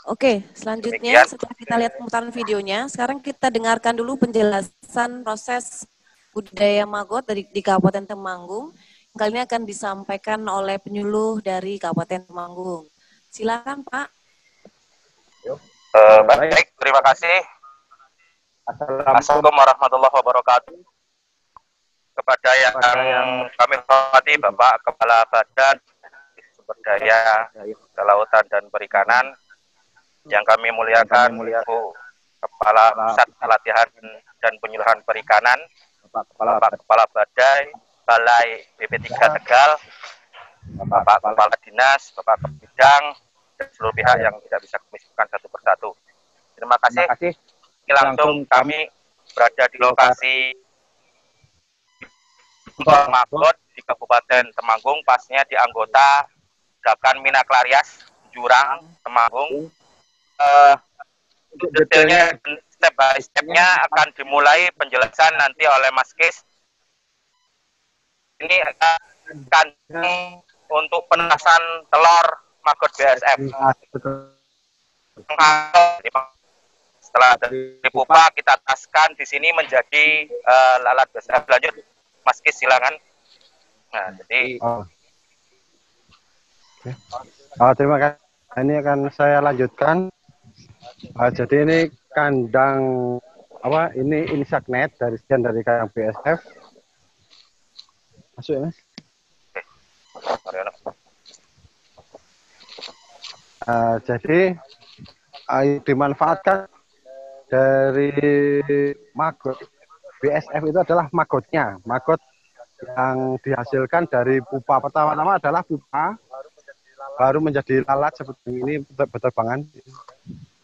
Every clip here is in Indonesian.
Oke, selanjutnya Demikian. setelah kita lihat pemutaran videonya, sekarang kita dengarkan dulu penjelasan proses budidaya maggot di Kabupaten Temanggung. Kali ini akan disampaikan oleh penyuluh dari Kabupaten Temanggung. Silakan, Pak. Baik, terima kasih. Assalamualaikum warahmatullahi wabarakatuh. Kepada yang kami hormati Bapak Kepala Badan Sumber Daya Kelautan dan Perikanan, yang kami muliakan Ibu Kepala Pusat Pelatihan dan Penyuluhan Perikanan, Bapak Kepala Balai BP3 Tegal, Bapak Kepala Dinas, Bapak Bidang, dan seluruh pihak yang tidak bisa kami sebutkan satu persatu. Terima kasih. Ini langsung kami berada di lokasi maggot di Kabupaten Temanggung, pasnya di anggota Gakan Minaklarias, Jurang, Temanggung. Untuk detailnya, step by stepnya akan dimulai penjelasan nanti oleh Mas Kis. Ini akan untuk penasan telur maggot BSF. Setelah dari pupa kita taskan di sini menjadi lalat BSF. Lanjut, Mas Kis, silakan. Nah, jadi terima kasih. Ini akan saya lanjutkan. Jadi ini kandang ini insect net dari kandang BSF. Masuk ya, Mas. Jadi dimanfaatkan dari maggot BSF itu adalah maggotnya, maggot yang dihasilkan dari pupa. Pertama-tama adalah pupa, baru menjadi lalat seperti ini berterbangan.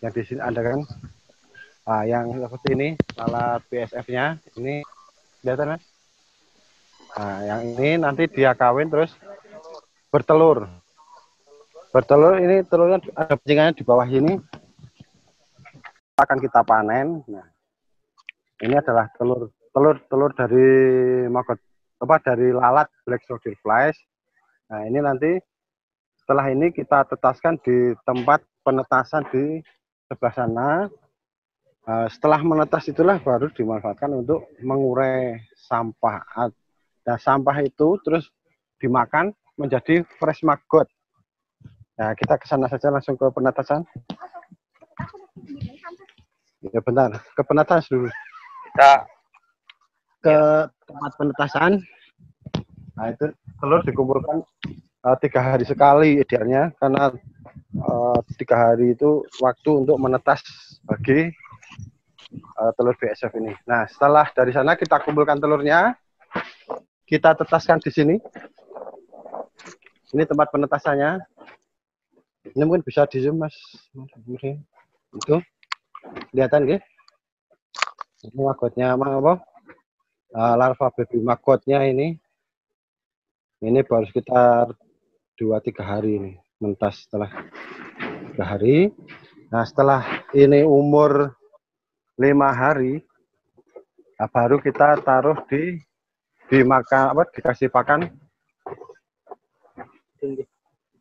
Yang di sini ada kan, yang seperti ini lalat BSF-nya. Ini kelihatan, Mas. Nah, yang ini nanti dia kawin terus bertelur. Bertelur ini telurnya ada pencingannya di bawah ini. Akan kita panen. Nah, ini adalah telur dari maggot dari lalat black soldier flies. Nah, ini nanti setelah ini kita tetaskan di tempat penetasan di sebelah sana. Setelah menetas itulah baru dimanfaatkan untuk mengurai sampah. Dan sampah itu terus dimakan menjadi fresh maggot. Nah, kita ke sana saja langsung ke penetasan. Ya bentar, ke penetasan dulu. Kita ke tempat penetasan. Nah, itu telur dikumpulkan 3 hari sekali idealnya, karena 3 hari itu waktu untuk menetas bagi telur BSF ini. Nah, setelah dari sana kita kumpulkan telurnya, kita tetaskan di sini. Ini tempat penetasannya. Ini mungkin bisa di zoom, Mas. Itu kelihatan nggih? Ini maggotnya larva baby maggotnya ini. Ini baru sekitar 2-3 hari ini mentas, setelah 3 hari. Nah, setelah ini umur 5 hari, baru kita taruh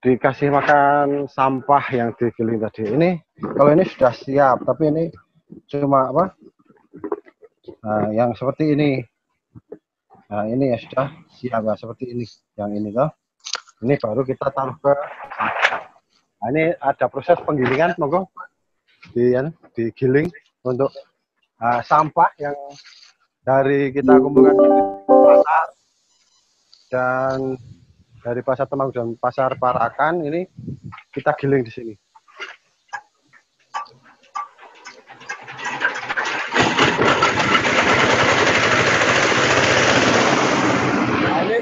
dikasih makan sampah yang digiling tadi. Ini kalau ini sudah siap, tapi ini cuma yang seperti ini. Nah, ini ya sudah siap ya, seperti ini. Yang ini toh. Ini baru kita taruh ke. Nah, ini ada proses penggilingan, monggo digiling untuk sampah yang dari kita kumpulkan di pasar dan dari pasar Temanggung dan pasar Parakan, ini kita giling di sini.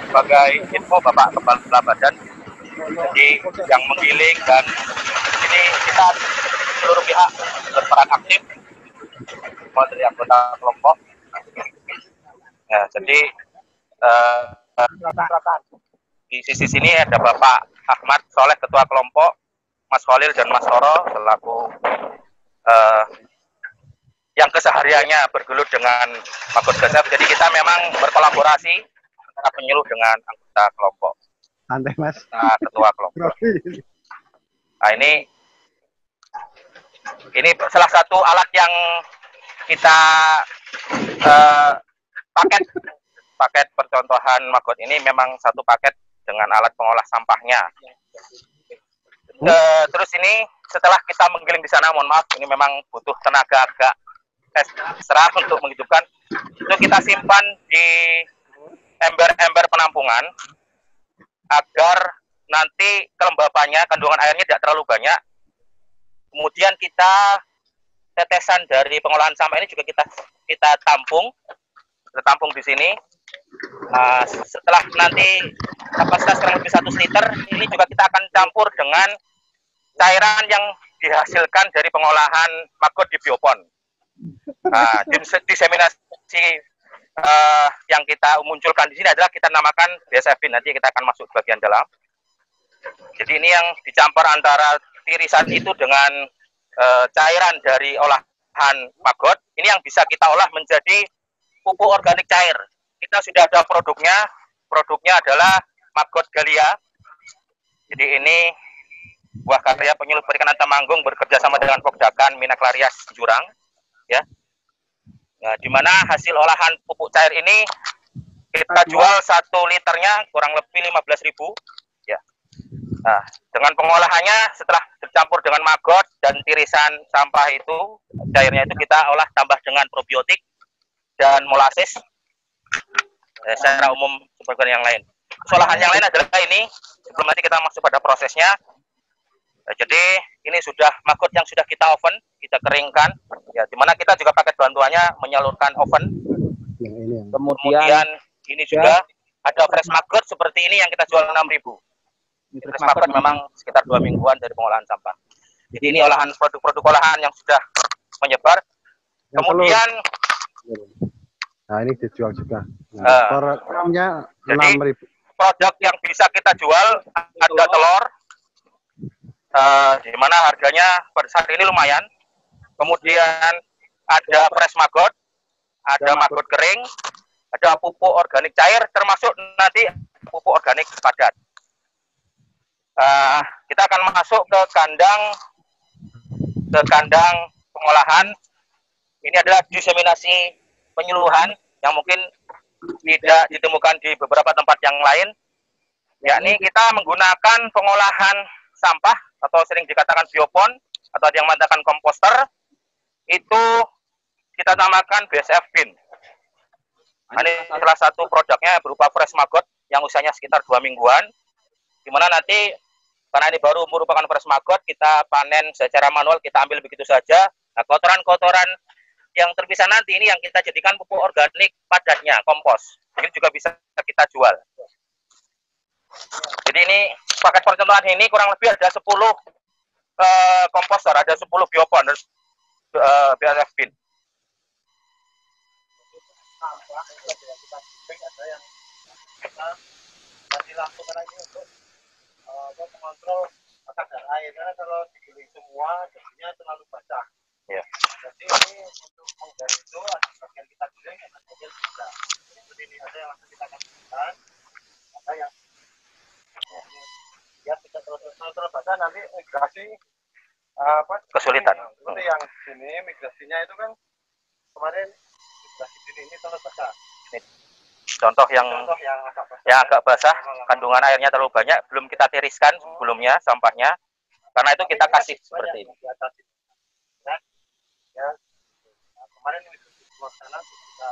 Sebagai info Bapak Kepala Badan, jadi yang menggiling dan ini kita seluruh pihak berperan aktif, mulai dari anggota kelompok. Ya, jadi di sisi sini ada Bapak Ahmad Soleh, Ketua Kelompok, Mas Khalil dan Mas Toro selaku yang kesehariannya bergelut dengan maggot BSF. Jadi kita memang berkolaborasi antara penyuluh dengan anggota kelompok. Santai, Mas. Ketua kelompok. Nah, ini Ini salah satu alat yang kita paket percontohan Maggot ini memang satu paket dengan alat pengolah sampahnya. Terus ini setelah kita menggiling di sana, mohon maaf, ini memang butuh tenaga agak ekstra untuk menghidupkan. Itu kita simpan di ember-ember penampungan agar nanti kelembapannya, kandungan airnya tidak terlalu banyak. Kemudian kita tetesan dari pengolahan sampah ini juga kita tampung di sini. Setelah nanti kapasitas kurang lebih 1 liter, ini juga kita akan campur dengan cairan yang dihasilkan dari pengolahan Maggot di biopon. Diseminasi yang kita munculkan di sini adalah kita namakan BSF-bin. Nanti kita akan masuk bagian dalam. Jadi ini yang dicampur antara tirisan itu dengan cairan dari olahan Maggot. Ini yang bisa kita olah menjadi pupuk organik cair. Kita sudah ada produknya. Produknya adalah Maggot Galia. Jadi ini buah karya penyuluh perikanan Temanggung bekerja sama dengan Pokdakan Minaklarias Jurang, ya. Nah, di mana hasil olahan pupuk cair ini kita jual 1 liternya kurang lebih 15.000, ya. Nah, dengan pengolahannya setelah dicampur dengan Maggot dan tirisan sampah itu, cairnya itu kita olah tambah dengan probiotik dan molases. Secara umum seperti yang lain. Olahan yang lain adalah ini, sebelum nanti kita masuk pada prosesnya. Jadi ini sudah Maggot yang sudah kita oven, kita keringkan, ya, dimana kita juga pakai bantuannya menyalurkan oven. Kemudian ini juga ada fresh Maggot seperti ini yang kita jual 6.000. Fresh Maggot memang sekitar 2 mingguan dari pengolahan sampah. Jadi ini olahan produk-produk olahan yang sudah menyebar. Kemudian nah ini dijual juga. Nah, per gramnya 6.000. Produk yang bisa kita jual ada telur. Di mana harganya pada saat ini lumayan. Kemudian ada fresh Maggot, ada Maggot kering, ada pupuk organik cair, termasuk nanti pupuk organik padat. Kita akan masuk ke kandang pengolahan. Ini adalah diseminasi penyuluhan yang mungkin tidak ditemukan di beberapa tempat yang lain. Yakni kita menggunakan pengolahan sampah atau sering dikatakan biopon atau yang mengatakan komposter, itu kita namakan BSF-bin. Ini salah satu produknya berupa fresh Maggot yang usianya sekitar 2 mingguan, di mana nanti karena ini baru merupakan fresh Maggot, kita panen secara manual, kita ambil begitu saja. Nah, kotoran-kotoran yang terpisah nanti ini yang kita jadikan pupuk organik padatnya, kompos. Ini juga bisa kita jual. Jadi ini paket percontohan ini kurang lebih ada 10 komposter, ada 10 biopon, BSF-bin. Ada yang kita kasih lampu karena ini untuk mengontrol kadar air, karena kalau digiling semua jadinya terlalu basah. Ya. Jadi ini untuk menghindari itu ada bagian kita giling, ada bagian bisa. Seperti ini ada yang langsung kita kasihkan, ada yang ya tidak terlalu basah, nanti migrasi kesulitan. Seperti yang sini migrasinya itu kan kemarin migrasi sini ini terlalu basah. Ini contoh yang agak basah, kandungan airnya terlalu banyak, belum kita tiriskan sebelumnya sampahnya, karena itu kita kasih seperti ini. Ya, kemarin ini di luar sana kita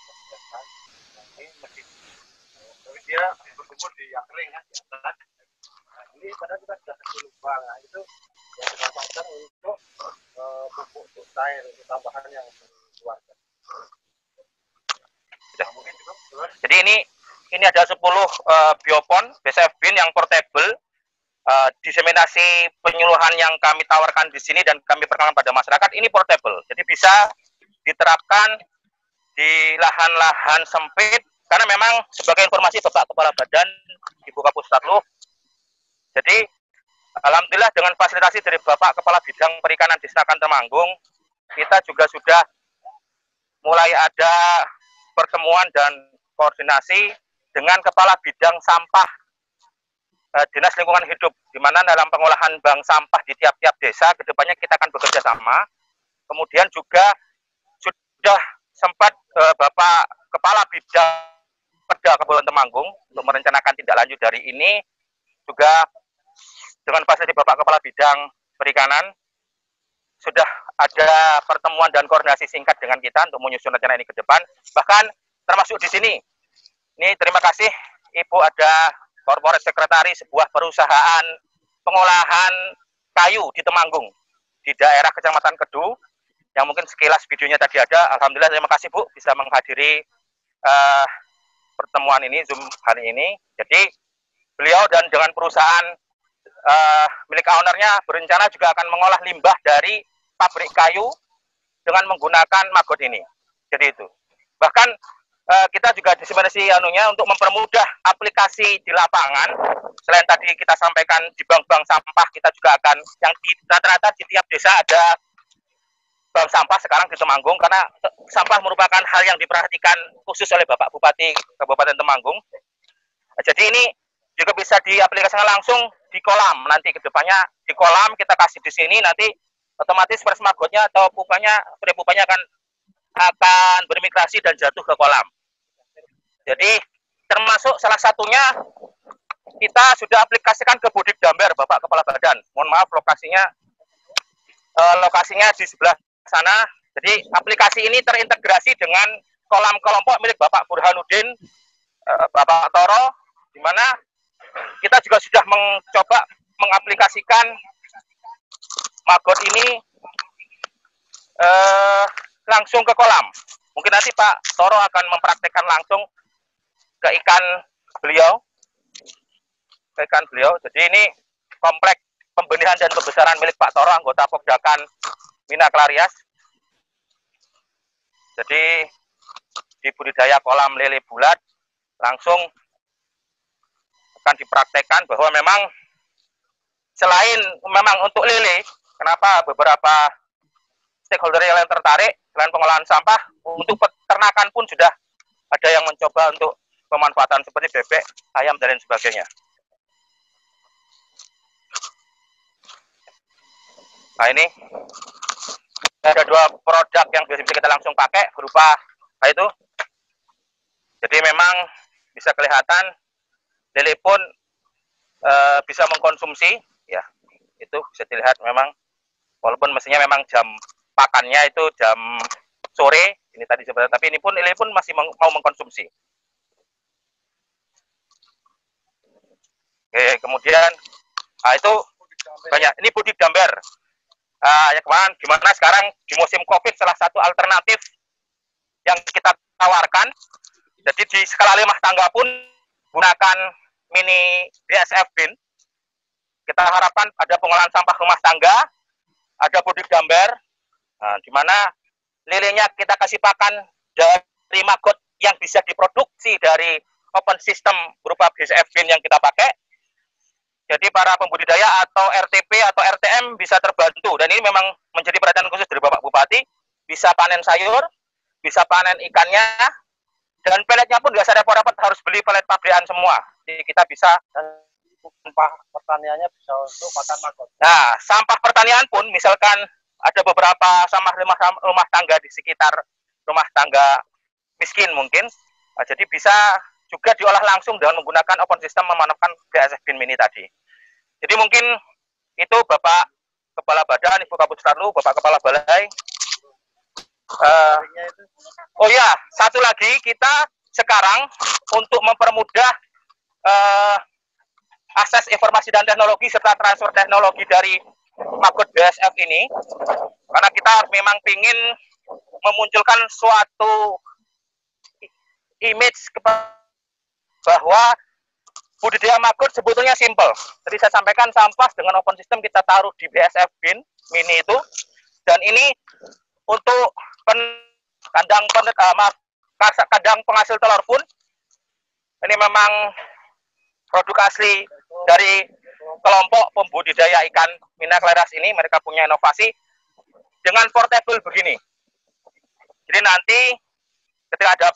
bersihkan, ini masih, tapi dia berkumpul di yang kering ya, di atas. Nah, ini padahal kita sudah kasih lubang, nah, itu yang dimanfaatkan untuk pupuk untuk cair, untuk tambahan yang keluarga. Jadi ini ada 10 biopon BSF-bin yang portable, diseminasi penyuluhan yang kami tawarkan di sini dan kami perkenalkan pada masyarakat ini portable. Jadi bisa diterapkan di lahan-lahan sempit, karena memang sebagai informasi Bapak Kepala Badan Ibu Kapus Tatluh. Jadi alhamdulillah dengan fasilitasi dari Bapak Kepala Bidang Perikanan Disnakan Temanggung, kita juga sudah mulai ada pertemuan dan koordinasi dengan Kepala Bidang Sampah Dinas Lingkungan Hidup, di mana dalam pengolahan bank sampah di tiap-tiap desa, kedepannya kita akan bekerja sama. Kemudian juga sudah sempat Bapak Kepala Bidang Perda Kabupaten Temanggung untuk merencanakan tindak lanjut dari ini, juga dengan fasilitasi Bapak Kepala Bidang Perikanan, sudah ada pertemuan dan koordinasi singkat dengan kita untuk menyusun rencana ini ke depan. Bahkan termasuk di sini, ini terima kasih Ibu ada Corporate Secretary sebuah perusahaan pengolahan kayu di Temanggung, di daerah Kecamatan Kedu, yang mungkin sekilas videonya tadi ada. Alhamdulillah, terima kasih Bu bisa menghadiri pertemuan ini, Zoom hari ini. Jadi beliau dan dengan perusahaan milik ownernya berencana juga akan mengolah limbah dari pabrik kayu dengan menggunakan maggot ini. Jadi itu. Bahkan kita juga disimpanasi untuk mempermudah aplikasi di lapangan. Selain tadi kita sampaikan di bank-bank sampah, kita juga akan yang rata-rata di tiap desa ada bank sampah sekarang di Temanggung, karena sampah merupakan hal yang diperhatikan khusus oleh Bapak Bupati Kabupaten Temanggung. Jadi ini juga bisa diaplikasikan langsung di kolam. Nanti kedepannya di kolam kita kasih di sini, nanti otomatis fresh maggotnya atau pupanya akan bermigrasi dan jatuh ke kolam. Jadi termasuk salah satunya kita sudah aplikasikan ke Budik Damber, Bapak Kepala Badan. Mohon maaf lokasinya di sebelah sana. Jadi aplikasi ini terintegrasi dengan kolam kelompok milik Bapak Burhanuddin, Bapak Toro, di mana kita juga sudah mencoba mengaplikasikan maggot ini langsung ke kolam. Mungkin nanti Pak Toro akan mempraktekkan langsung ke ikan beliau. Jadi ini kompleks pembenihan dan pembesaran milik Pak Toro, anggota Pokdakan Mina Klarias. Jadi di budidaya kolam lele bulat langsung akan dipraktekkan bahwa memang selain memang untuk lele, kenapa beberapa stakeholder yang lain tertarik, selain pengolahan sampah, untuk peternakan pun sudah ada yang mencoba untuk pemanfaatan seperti bebek, ayam, dan lain sebagainya. Nah ini ada 2 produk yang bisa kita langsung pakai berupa itu. Jadi memang bisa kelihatan lele pun bisa mengkonsumsi, ya itu bisa dilihat memang, walaupun mestinya memang jam pakannya itu jam sore ini tadi sebenarnya, tapi ini pun lele pun masih mau mengkonsumsi. Oke, kemudian itu banyak. Ini Budik Damber. Ya kemarin gimana sekarang di musim COVID, salah satu alternatif yang kita tawarkan. Jadi di skala rumah tangga pun gunakan mini BSF bin. Kita harapkan ada pengolahan sampah rumah tangga, ada Budik Damber, di mana lelenya kita kasih pakan dari maggot yang bisa diproduksi dari open system berupa BSF bin yang kita pakai. Jadi para pembudidaya atau RTP atau RTM bisa terbantu, dan ini memang menjadi perhatian khusus dari Bapak Bupati. Bisa panen sayur, bisa panen ikannya, dan peletnya pun nggak usah repot-repot harus beli pelet pabrikan semua. Jadi kita bisa, dan Sampah pertaniannya bisa untuk pakan maggot. Nah, sampah pertanian pun misalkan ada beberapa sampah rumah tangga di sekitar rumah tangga miskin mungkin, jadi bisa juga diolah langsung dengan menggunakan open system memanfaatkan BSF bin mini tadi. Jadi mungkin itu Bapak Kepala Badan, Ibu Kabut Starlu, Bapak Kepala Balai. Oh ya, satu lagi kita sekarang untuk mempermudah akses informasi dan teknologi serta transfer teknologi dari maggot BSF ini, karena kita memang ingin memunculkan suatu image bahwa budidaya maggot sebetulnya simple. Tadi saya sampaikan sampah dengan open system kita taruh di BSF bin mini itu, dan ini untuk kandang penghasil telur pun ini memang produk asli dari kelompok pembudidaya ikan Mina Klarias ini. Mereka punya inovasi dengan portable begini. Jadi nanti ketika ada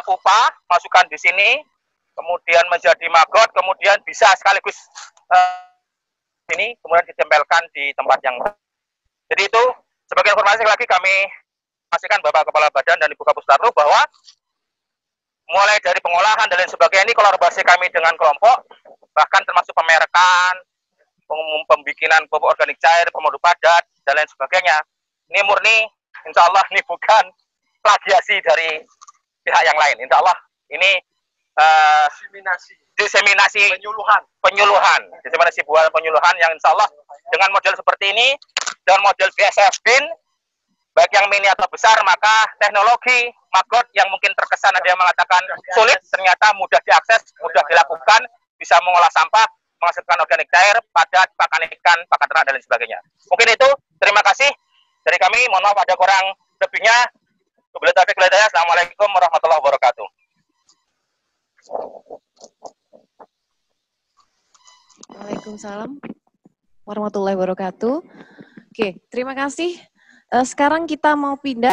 pupa, masukkan di sini, kemudian menjadi maggot, kemudian bisa sekaligus ini kemudian ditempelkan di tempat yang lain. Jadi itu sebagai informasi lagi kami pastikan Bapak Kepala Badan dan Ibu Kapus Darlu bahwa mulai dari pengolahan dan lain sebagainya ini kolaborasi kami dengan kelompok, bahkan termasuk pemerekan, pembikinan pupuk organik cair, pemadu padat, dan lain sebagainya. Ini murni, insya Allah ini bukan plagiasi dari pihak yang lain. Insya Allah ini diseminasi penyuluhan yang insya Allah dengan model seperti ini, dengan model BSF BIN, baik yang mini atau besar, maka teknologi maggot yang mungkin terkesan ada yang mengatakan sulit, ternyata mudah diakses, mudah dilakukan, bisa mengolah sampah, menghasilkan organik cair, padat, pakan ikan, pakan ternak, dan lain sebagainya. Mungkin itu, terima kasih dari kami, mohon maaf ada kurang lebihnya. Assalamualaikum warahmatullahi wabarakatuh. Waalaikumsalam warahmatullahi wabarakatuh. Oke, terima kasih. Sekarang kita mau pindah